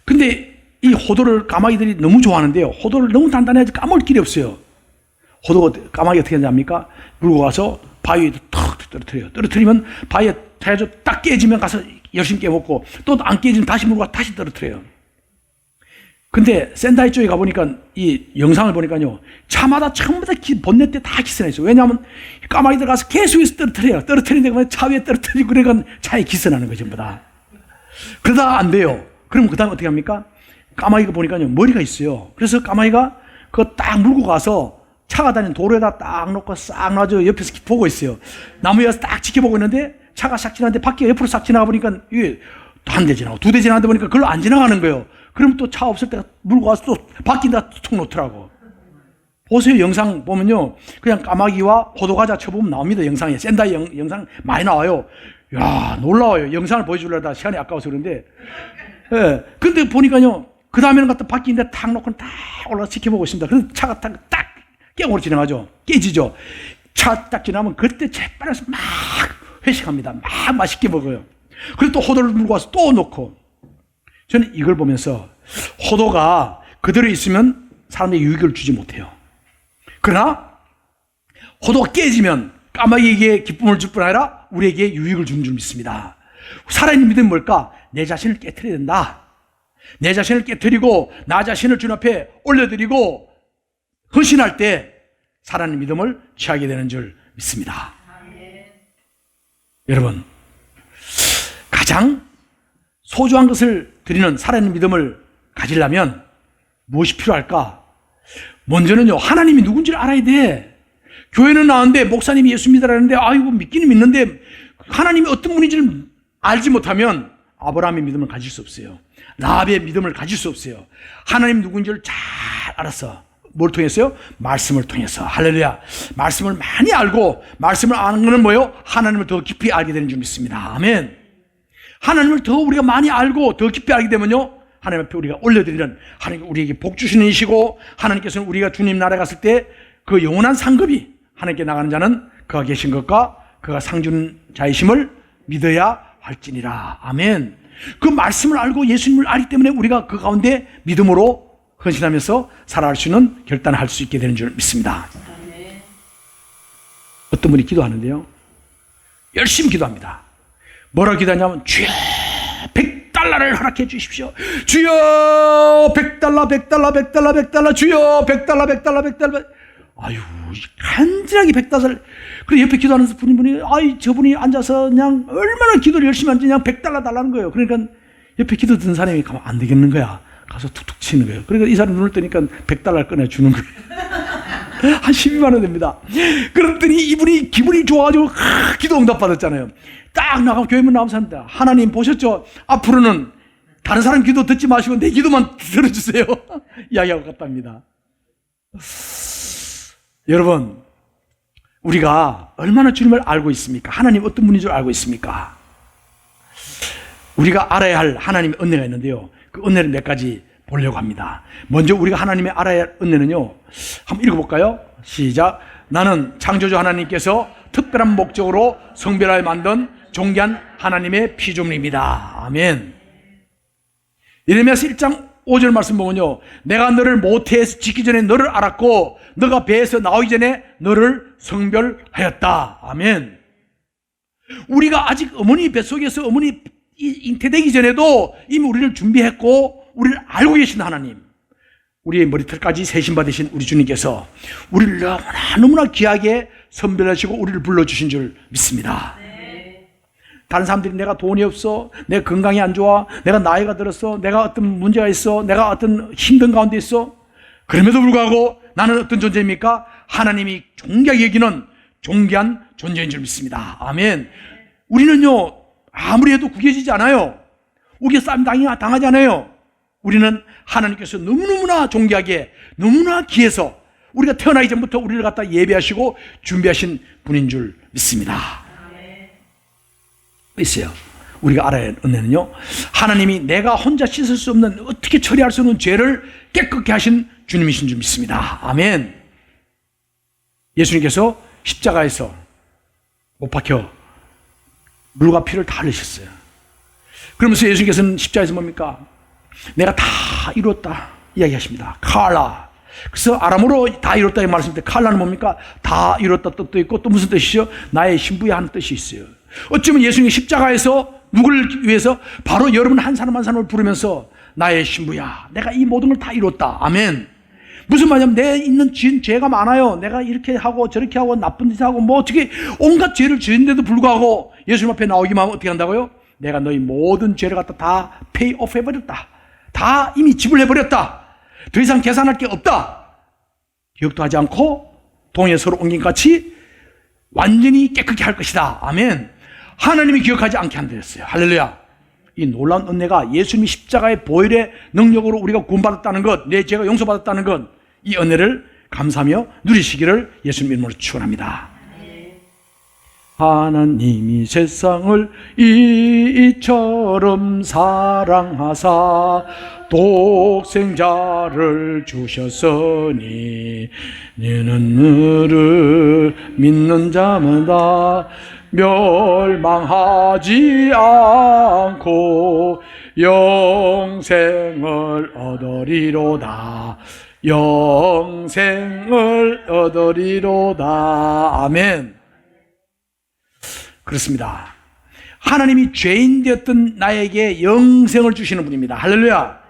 근데 이 호도를 까마귀들이 너무 좋아하는데요. 호도를 너무 단단해서 까먹을 길이 없어요. 까마귀 어떻게 하냐합니까? 물고 가서 바위에 탁 떨어뜨려요. 떨어뜨리면 바위에 타야죠. 딱 깨지면 가서 열심히 깨먹고, 또 안 깨지면 다시 물고 가서 다시 떨어뜨려요. 근데 샌다이 쪽에 가보니까 이 영상을 보니까요, 차마다 전부 다 본넷에 다 기스나 있어요. 왜냐하면 까마귀들 가서 계속해서 떨어뜨려요. 떨어뜨리는데 차 위에 떨어뜨리고 그러니까 차에 기스나는 거죠, 전부 다. 그러다가 안 돼요. 그럼 그 다음 어떻게 합니까? 까마귀가 보니까요, 머리가 있어요. 그래서 까마귀가 그거 딱 물고 가서 차가 다니는 도로에다 딱 놓고 싹 놔줘 옆에서 보고 있어요. 나무에 가서 딱 지켜보고 있는데 차가 싹 지나는데 바퀴가 옆으로 싹 지나가 보니까 이게 한 대 지나고 두 대 지나는데 보니까 그걸로 안 지나가는 거예요. 그럼 또 차 없을 때 물고 가서 또 바퀴에다 툭 놓더라고. 보세요. 영상 보면요, 그냥 까마귀와 호두과자 쳐보면 나옵니다. 영상에. 샌다이 영상 많이 나와요. 야, 놀라워요. 영상을 보여주려다 시간이 아까워서 그런데. 예. 근데 보니까요, 그 다음에는 갖다 바퀴인데 탁 놓고 딱 올라가 지켜보고 있습니다. 그래서 차가 딱 깨으로 지나가죠. 깨지죠. 차 딱 지나면 그때 재빨아서 막 회식합니다. 막 맛있게 먹어요. 그리고 또 호도를 물고 와서 또 놓고. 저는 이걸 보면서 호도가 그대로 있으면 사람에게 유익을 주지 못해요. 그러나 호도가 깨지면 까마귀에게 기쁨을 줄 뿐 아니라 우리에게 유익을 주는 줄 믿습니다. 살아있는 믿음은 뭘까? 내 자신을 깨트려야 된다. 내 자신을 깨트리고 나 자신을 주님 앞에 올려드리고 헌신할 때 살아있는 믿음을 취하게 되는 줄 믿습니다. 여러분, 가장 소중한 것을 드리는 살아있는 믿음을 가지려면 무엇이 필요할까? 먼저는요, 하나님이 누군지를 알아야 돼. 교회는 나왔는데 목사님이 예수 믿으라는데 아이고 믿기는 믿는데 하나님이 어떤 분인지를 알지 못하면 아브라함의 믿음을 가질 수 없어요. 라합의 믿음을 가질 수 없어요. 하나님 누군지를 잘 알았어. 뭘 통해서요? 말씀을 통해서. 할렐루야. 말씀을 많이 알고, 말씀을 아는 것은 뭐예요? 하나님을 더 깊이 알게 되는 줄 믿습니다. 아멘. 하나님을 더 우리가 많이 알고 더 깊이 알게 되면요, 하나님 앞에 우리가 올려드리는, 하나님께 우리에게 복 주시는 이시고, 하나님께서는 우리가 주님 나라에 갔을 때 그 영원한 상급이 하나님께 나가는 자는 그가 계신 것과 그가 상주는 자이심을 믿어야 할지니라. 아멘. 그 말씀을 알고 예수님을 알기 때문에 우리가 그 가운데 믿음으로 헌신하면서 살아갈 수 있는 결단을 할 수 있게 되는 줄 믿습니다. 어떤 분이 기도하는데요, 열심히 기도합니다. 뭐라고 기도하냐면, 주여 100달러를 허락해 주십시오. 주여 100달러 100달러 100달러 100달러 주여 100달러 100달러 100달러. 아유, 간절하게 100달러. 그리고 옆에 기도하는 분이 아이, 저분이 앉아서 그냥 얼마나 기도를 열심히 하는지 그냥 100달러 달라는 거예요. 그러니까 옆에 기도 듣는 사람이 가면 안 되겠는 거야. 가서 툭툭 치는 거예요. 그러니까 이 사람 눈을 뜨니까 100달러를 꺼내주는 거예요. 한 12만 원 됩니다. 그랬더니 이분이 기분이 좋아가지고 기도 응답 받았잖아요. 딱 나가면 교회문 나오면서 합니다. 하나님 보셨죠? 앞으로는 다른 사람 기도 듣지 마시고 내 기도만 들어주세요. 이야기하고 갔답니다. 여러분, 우리가 얼마나 주님을 알고 있습니까? 하나님 어떤 분인 줄 알고 있습니까? 우리가 알아야 할 하나님의 은혜가 있는데요. 그 은혜를 몇 가지 보려고 합니다. 먼저 우리가 하나님의 알아야 할 은혜는요, 한번 읽어볼까요? 시작. 나는 창조주 하나님께서 특별한 목적으로 성별하여 만든 존귀한 하나님의 피조물입니다. 아멘. 예레미야서 1장 5절 말씀 보면요, 내가 너를 모태에서 짓기 전에 너를 알았고 너가 배에서 나오기 전에 너를 성별하였다. 아멘. 우리가 아직 어머니 뱃속에서 어머니 잉태되기 전에도 이미 우리를 준비했고 우리를 알고 계신 하나님, 우리의 머리털까지 세신받으신 우리 주님께서 우리를 너무나 귀하게 선별하시고 우리를 불러주신 줄 믿습니다. 다른 사람들이 내가 돈이 없어, 내가 건강이 안 좋아, 내가 나이가 들었어, 내가 어떤 문제가 있어, 내가 어떤 힘든 가운데 있어, 그럼에도 불구하고 나는 어떤 존재입니까? 하나님이 존귀하게 여기는 존귀한 존재인 줄 믿습니다. 아멘. 우리는요, 아무리 해도 구겨지지 않아요. 우리가 싸움 당하지 않아요. 우리는 하나님께서 너무너무나 존귀하게, 너무나 귀해서 우리가 태어나기 전부터 우리를 갖다 예배하시고 준비하신 분인 줄 믿습니다. 있어요. 우리가 알아야 할 은혜는요, 하나님이 내가 혼자 씻을 수 없는, 어떻게 처리할 수 없는 죄를 깨끗게 하신 주님이신 줄 믿습니다. 아멘. 예수님께서 십자가에서 못 박혀 물과 피를 다 흘리셨어요. 그러면서 예수님께서는 십자가에서 뭡니까? 내가 다 이뤘다 이야기하십니다. 칼라. 그래서 아람어로 다 이뤘다 이 말씀인데, 칼라는 뭡니까? 다 이뤘다 뜻도 있고 또 무슨 뜻이죠? 나의 신부야 하는 뜻이 있어요. 어쩌면 예수님이 십자가에서 누구를 위해서? 바로 여러분 한 사람 한 사람을 부르면서 나의 신부야, 내가 이 모든 걸 다 이뤘다. 아멘. 무슨 말이냐면 내 있는 죄가 많아요. 내가 이렇게 하고 저렇게 하고 나쁜 짓 하고 뭐 어떻게 온갖 죄를 지은데도 불구하고 예수님 앞에 나오기만 하면 어떻게 한다고요? 내가 너희 모든 죄를 갖다 다 페이 오프 해버렸다. 다 이미 지불해버렸다. 더 이상 계산할 게 없다. 기억도 하지 않고 동에 서로 옮긴 같이 완전히 깨끗게 할 것이다. 아멘. 하나님이 기억하지 않게 한다였어요. 할렐루야. 이 놀라운 은혜가 예수님이 십자가의 보혈의 능력으로 우리가 구원받았다는 것, 내 죄가 용서받았다는 것, 이 은혜를 감사하며 누리시기를 예수님 이름으로 축원합니다. 하나님이 세상을 이처럼 사랑하사 독생자를 주셨으니 너는 너를 믿는 자마다 멸망하지 않고 영생을 얻으리로다. 영생을 얻으리로다. 아멘. 그렇습니다. 하나님이 죄인 되었던 나에게 영생을 주시는 분입니다. 할렐루야.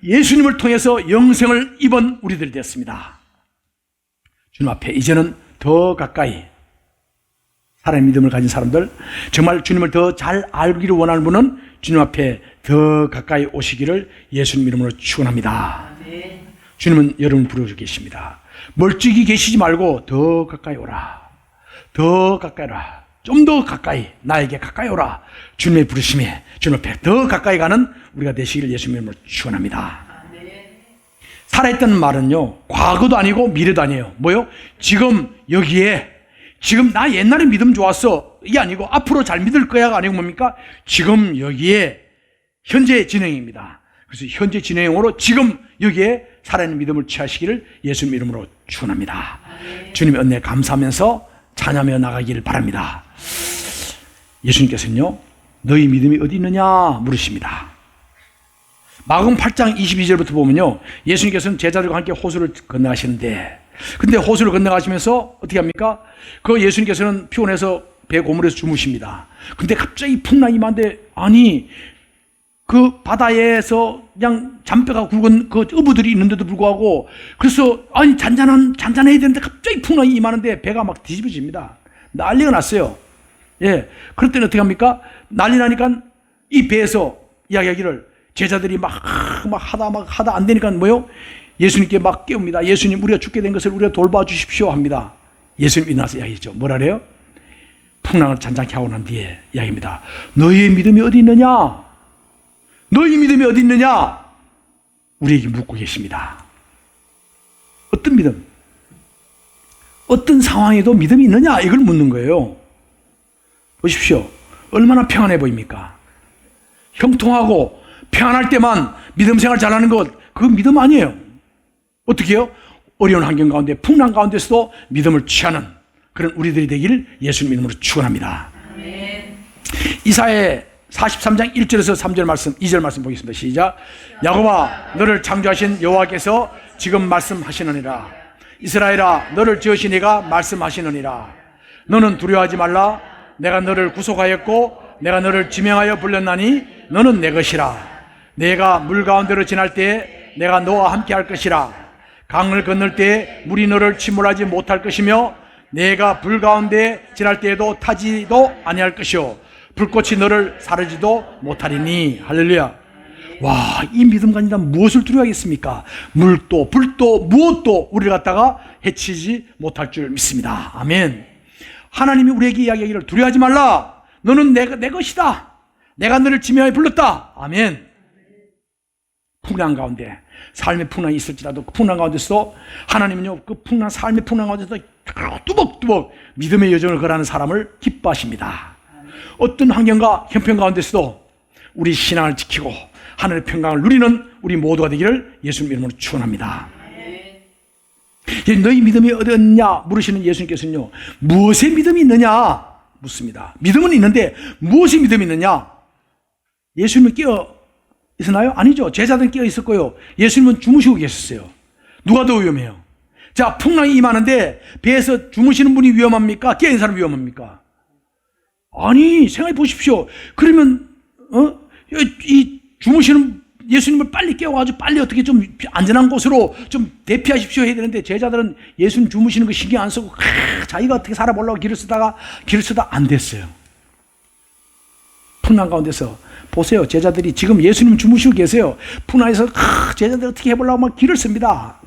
예수님을 통해서 영생을 입은 우리들이 되었습니다. 주님 앞에 이제는 더 가까이, 사람의 믿음을 가진 사람들, 정말 주님을 더 잘 알기를 원하는 분은 주님 앞에 더 가까이 오시기를 예수님 이름으로 축원합니다. 주님은 여러분을 부르고 계십니다. 멀찍이 계시지 말고 더 가까이 오라. 더 가까이 오라. 좀 더 가까이, 나에게 가까이 오라. 주님의 부르심에 주님 앞에 더 가까이 가는 우리가 되시기를 예수님 이름으로 축원합니다. 살아있다는 말은요, 과거도 아니고 미래도 아니에요. 뭐요? 지금 여기에, 지금 나 옛날에 믿음 좋았어, 이게 아니고 앞으로 잘 믿을 거야가 아니고 뭡니까? 지금 여기에 현재 진행입니다. 그래서 현재 진행으로 지금 여기에 살아있는 믿음을 취하시기를 예수님 이름으로 축원합니다. 주님의 은혜에 감사하면서 찬양하며 나가기를 바랍니다. 예수님께서는요, 너희 믿음이 어디 있느냐 물으십니다. 마가복음 8장 22절부터 보면요, 예수님께서는 제자들과 함께 호수를 건너가시는데, 근데 호수를 건너가시면서 어떻게 합니까? 그 예수님께서는 피곤해서 배 고물에서 주무십니다. 근데 갑자기 풍랑이 임하는데, 아니 그 바다에서 그냥 잔뼈가 굵은 그 어부들이 있는데도 불구하고, 그래서 아니 잔잔해야 되는데 갑자기 풍랑이 임하는데 배가 막 뒤집어집니다. 난리가 났어요. 예, 그럴 때는 어떻게 합니까? 난리 나니까 이 배에서 이야기하기를, 제자들이 막 하다 안 되니까 뭐요? 예수님께 막 깨웁니다. 예수님, 우리가 죽게 된 것을 우리가 돌봐주십시오 합니다. 예수님 일어나서 이야기했죠. 뭐라 그래요? 풍랑을 잔잔케 하고 난 뒤에 이야기입니다. 너희의 믿음이 어디 있느냐? 너희 믿음이 어디 있느냐? 우리에게 묻고 계십니다. 어떤 믿음? 어떤 상황에도 믿음이 있느냐? 이걸 묻는 거예요. 보십시오. 얼마나 평안해 보입니까? 형통하고 평안할 때만 믿음 생활 잘하는 것, 그거 믿음 아니에요. 어떻게 해요? 어려운 환경 가운데, 풍랑 가운데서도 믿음을 취하는 그런 우리들이 되기를 예수님 이름으로 축원합니다. 이사야 43장 1절에서 3절 말씀, 2절 말씀 보겠습니다. 시작. 야곱아, 너를 창조하신 여호와께서 지금 말씀하시느니라. 이스라엘아, 너를 지으신 이가 말씀하시느니라. 너는 두려워하지 말라. 내가 너를 구속하였고 내가 너를 지명하여 불렀나니 너는 내 것이라. 내가 물 가운데로 지날 때에 내가 너와 함께 할 것이라. 강을 건널 때에 물이 너를 침몰하지 못할 것이며 내가 불 가운데 지날 때에도 타지도 아니할 것이요 불꽃이 너를 사르지도 못하리니. 할렐루야. 와, 이 믿음 가진다면 무엇을 두려워하겠습니까? 물도 불도 무엇도 우리를 갖다가 해치지 못할 줄 믿습니다. 아멘. 하나님이 우리에게 이야기하기를 두려워하지 말라. 너는 내 것이다. 내가 너를 지명하여 불렀다. 아멘. 풍랑 가운데, 삶의 풍랑이 있을지라도 그 풍랑 가운데서 하나님은요, 그 풍랑, 삶의 풍랑 가운데서 뚜벅뚜벅 믿음의 여정을 걸어가는 사람을 기뻐하십니다. 어떤 환경과 형편 가운데서도 우리 신앙을 지키고 하늘의 평강을 누리는 우리 모두가 되기를 예수님 이름으로 축원합니다. 너희 믿음이 어디 있느냐 물으시는 예수님께서는요, 무엇에 믿음이 있느냐 묻습니다. 믿음은 있는데 무엇에 믿음이 있느냐? 예수님은 깨어 있었나요? 아니죠. 제자들은 깨어 있었고요, 예수님은 주무시고 계셨어요. 누가 더 위험해요? 자, 풍랑이 임하는데 배에서 주무시는 분이 위험합니까? 깨어 있는 사람이 위험합니까? 아니, 생각해 보십시오. 그러면 이 주무시는 예수님을 빨리 깨워가지고 빨리 어떻게 좀 안전한 곳으로 좀 대피하십시오 해야 되는데, 제자들은 예수님 주무시는 거 신경 안 쓰고 자기가 어떻게 살아보려고 길을 쓰다 안 됐어요. 풍랑 가운데서 보세요. 제자들이 지금 예수님 주무시고 계세요. 풍랑에서 제자들 어떻게 해보려고 막 길을 씁니다.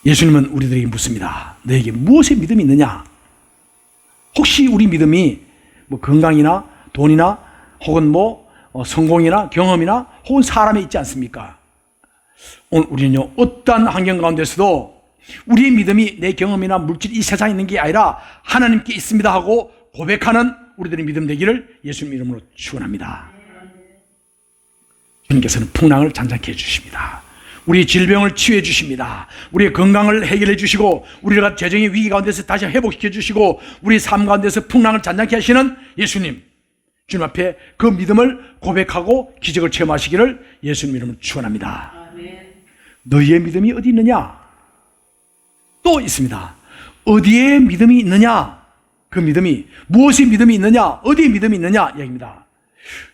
예수님은 우리들에게 묻습니다. 너에게 무엇에 믿음이 있느냐? 혹시 우리 믿음이 뭐 건강이나 돈이나 혹은 성공이나 경험이나 혹은 사람에 있지 않습니까? 오늘 우리는요, 어떠한 환경 가운데서도 우리의 믿음이 내 경험이나 물질, 이 세상에 있는 게 아니라 하나님께 있습니다 하고 고백하는 우리들의 믿음 되기를 예수님 이름으로 축원합니다. 주님께서는 풍랑을 잔잔케 해주십니다. 우리 질병을 치유해 주십니다. 우리의 건강을 해결해 주시고 우리가 재정의 위기 가운데서 다시 회복시켜 주시고 우리 삶 가운데서 풍랑을 잔잔케 하시는 예수님, 주님 앞에 그 믿음을 고백하고 기적을 체험하시기를 예수님 이름으로 축원합니다. 너희의 믿음이 어디 있느냐? 또 있습니다. 어디에 믿음이 있느냐? 그 믿음이, 무엇에 믿음이 있느냐? 어디에 믿음이 있느냐? 이야기입니다.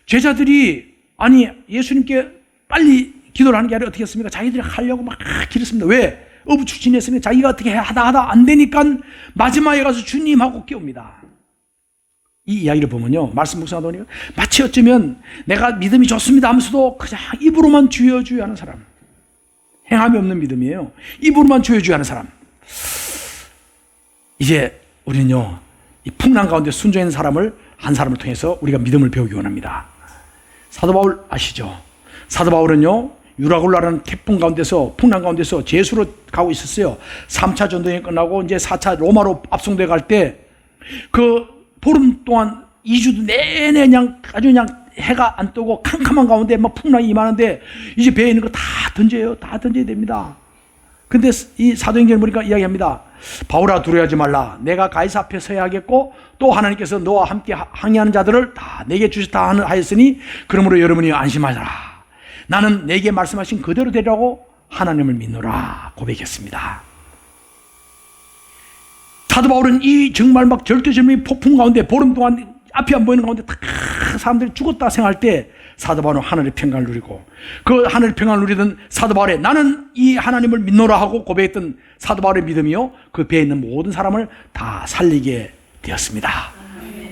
제자들이 아니 예수님께 빨리 기도를 하는 게 아니라 어떻게 했습니까? 자기들이 하려고 막 기랬습니다. 왜? 어부추진했으면 자기가 어떻게 하다 안 되니까 마지막에 가서 주님하고 깨웁니다. 이 이야기를 보면요, 말씀 묵상하다 보니까 마치 어쩌면 내가 믿음이 좋습니다 하면서도 그냥 입으로만 주여 주여 하는 사람, 행함이 없는 믿음이에요. 입으로만 주여 주여 하는 사람. 이제 우리는요, 이 풍랑 가운데 순종하는 사람을, 한 사람을 통해서 우리가 믿음을 배우기 원합니다. 사도 바울 아시죠? 사도 바울은요, 유라굴라라는 태풍 가운데서, 풍랑 가운데서 제수로 가고 있었어요. 3차 전쟁이 끝나고 이제 4차 로마로 압송돼 갈 때 그 보름 동안 2주 내내 그냥 아주 그냥 해가 안 뜨고 캄캄한 가운데 막 풍랑이 임하는데 이제 배에 있는 거 다 던져요. 다 던져야 됩니다. 근데 이 사도행전을 보니까 이야기합니다. 바울아, 두려워하지 말라. 내가 가이사 앞에 서야 하겠고 또 하나님께서 너와 함께 항의하는 자들을 다 내게 주셨다 하였으니 그러므로 여러분이 안심하라. 나는 내게 말씀하신 그대로 되라고 하나님을 믿노라 고백했습니다. 사도 바울은 이 정말 막 절대절명의 폭풍 가운데 보름 동안 앞이 안 보이는 가운데 다 사람들이 죽었다 생각할 때 사도 바울은 하늘의 평강을 누리고, 그 하늘의 평강을 누리던 사도 바울의 나는 이 하나님을 믿노라 하고 고백했던 사도 바울의 믿음이요, 그 배에 있는 모든 사람을 다 살리게 되었습니다.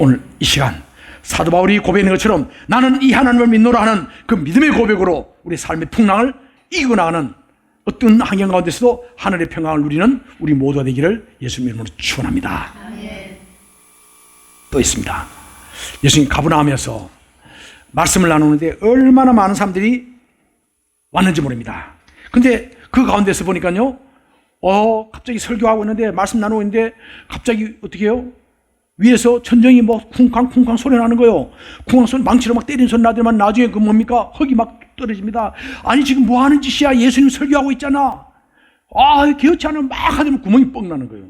오늘 이 시간 사도 바울이 고백하는 것처럼 나는 이 하나님을 믿노라 하는 그 믿음의 고백으로 우리 삶의 풍랑을 이기고 나가는 어떤 환경 가운데서도 하늘의 평강을 누리는 우리 모두가 되기를 예수님 이름으로 축원합니다. 또 있습니다. 예수님 가버나움에서 말씀을 나누는데 얼마나 많은 사람들이 왔는지 모릅니다. 근데 그 가운데서 보니까요, 갑자기 설교하고 있는데, 말씀 나누고 있는데, 갑자기 어떻게 해요? 위에서 천정이 뭐 쿵쾅쿵쾅 소리 나는 거예요. 쿵쾅 소리, 망치로 막 때리는 소리 나더만 나중에 그 뭡니까? 흙이 막 떨어집니다. 아니, 지금 뭐 하는 짓이야? 예수님 설교하고 있잖아. 개의치 않으면 막 하더니 구멍이 뻥 나는 거예요.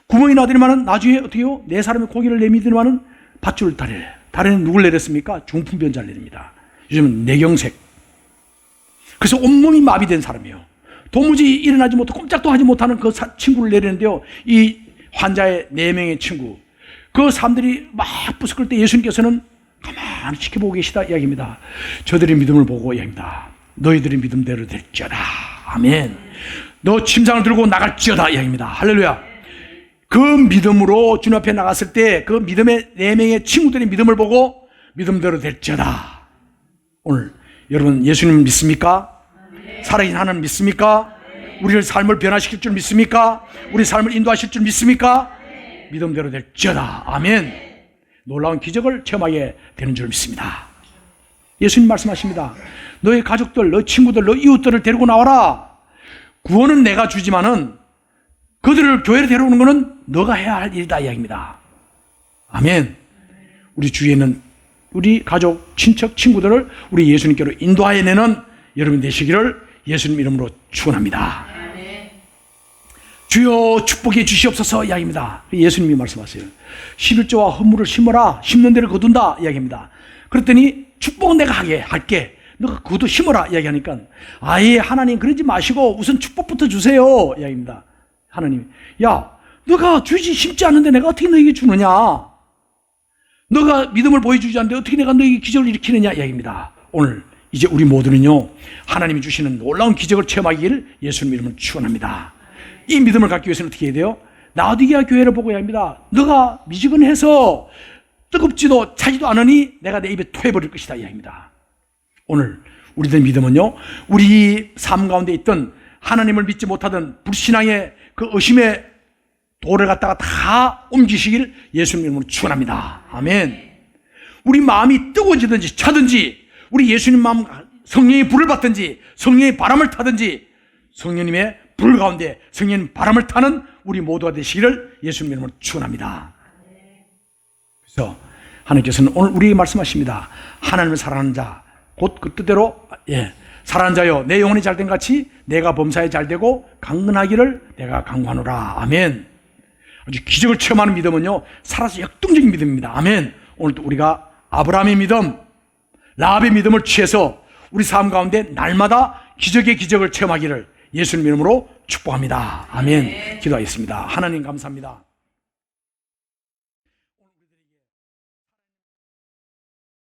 구멍이 나더니만은 나중에 어떻게 해요? 네 사람이 고기를 내미더니만은 밧줄을 다리래. 다리는 누굴 내렸습니까? 중풍변자를 내립니다. 요즘은 뇌경색. 그래서 온몸이 마비된 사람이에요. 도무지 일어나지 못하고 꼼짝도 하지 못하는 그 친구를 내리는데요. 이 환자의 4명의 친구. 그 사람들이 막 부스클 때 예수님께서는 가만히 지켜보고 계시다 이야기입니다. 저들의 믿음을 보고 이야기입니다. 너희들의 믿음대로 될지어다. 아멘. 너 침상을 들고 나갈지어다 이야기입니다. 할렐루야. 그 믿음으로 주님 앞에 나갔을 때 그 믿음의 4명의 친구들의 믿음을 보고 믿음대로 될지어다. 오늘 여러분 예수님 믿습니까? 살아계신 하나님 믿습니까? 우리의 삶을 변화시킬 줄 믿습니까? 우리 삶을 인도하실 줄 믿습니까? 믿음대로 될지어다. 아멘. 놀라운 기적을 체험하게 되는 줄 믿습니다. 예수님 말씀하십니다. 너의 가족들, 너의 친구들, 너의 이웃들을 데리고 나와라. 구원은 내가 주지만은 그들을 교회로 데려오는 것은 너가 해야 할 일이다 이야기입니다. 아멘. 우리 주위에는 우리 가족, 친척, 친구들을 우리 예수님께로 인도하여내는 여러분 되시기를 예수님 이름으로 축원합니다. 주여 축복해 주시옵소서 이야기입니다. 예수님이 말씀하세요. 11조와 헌물을 심어라. 심는 데를 거둔다 이야기입니다. 그랬더니 축복은 내가 할게. 너가 그것도 심어라 이야기하니까 아예 하나님 그러지 마시고 우선 축복부터 주세요 이야기입니다. 하나님, 야, 너가 주지 심지 않는데 내가 어떻게 너에게 주느냐? 너가 믿음을 보여주지 않는데 어떻게 내가 너에게 기적을 일으키느냐 이야기입니다. 오늘 이제 우리 모두는요, 하나님이 주시는 놀라운 기적을 체험하기를 예수님 이름으로 축원합니다. 이 믿음을 갖기 위해서는 어떻게 해야 돼요? 라오디게아 교회를 보고 해야 합니다. 너가 미지근해서 뜨겁지도 차지도 않으니 내가 내 입에 토해버릴 것이다 이야기입니다. 오늘 우리들 믿음은요, 우리 삶 가운데 있던 하나님을 믿지 못하던 불신앙의 그 의심의 돌을 갖다가 다 옮기시길 예수님 이름으로 축원합니다. 아멘. 우리 마음이 뜨거워지든지 차든지 우리 예수님 마음 성령의 불을 받든지 성령의 바람을 타든지 성령님의 불 가운데 성령 바람을 타는 우리 모두가 되시기를 예수님 이름으로 축원합니다. 그래서 하나님께서는 오늘 우리에게 말씀하십니다. 하나님을 사랑하는 자 곧 그 뜻대로 사랑하는 자여 내 영혼이 잘된 같이 내가 범사에 잘되고 강건하기를 내가 강구하노라. 아멘. 아주 기적을 체험하는 믿음은요 살아서 역동적인 믿음입니다. 아멘. 오늘도 우리가 아브라함의 믿음, 라합의 믿음을 취해서 우리 삶 가운데 날마다 기적의 기적을 체험하기를 예수님 이름으로 축복합니다. 아멘. 기도하겠습니다. 하나님 감사합니다.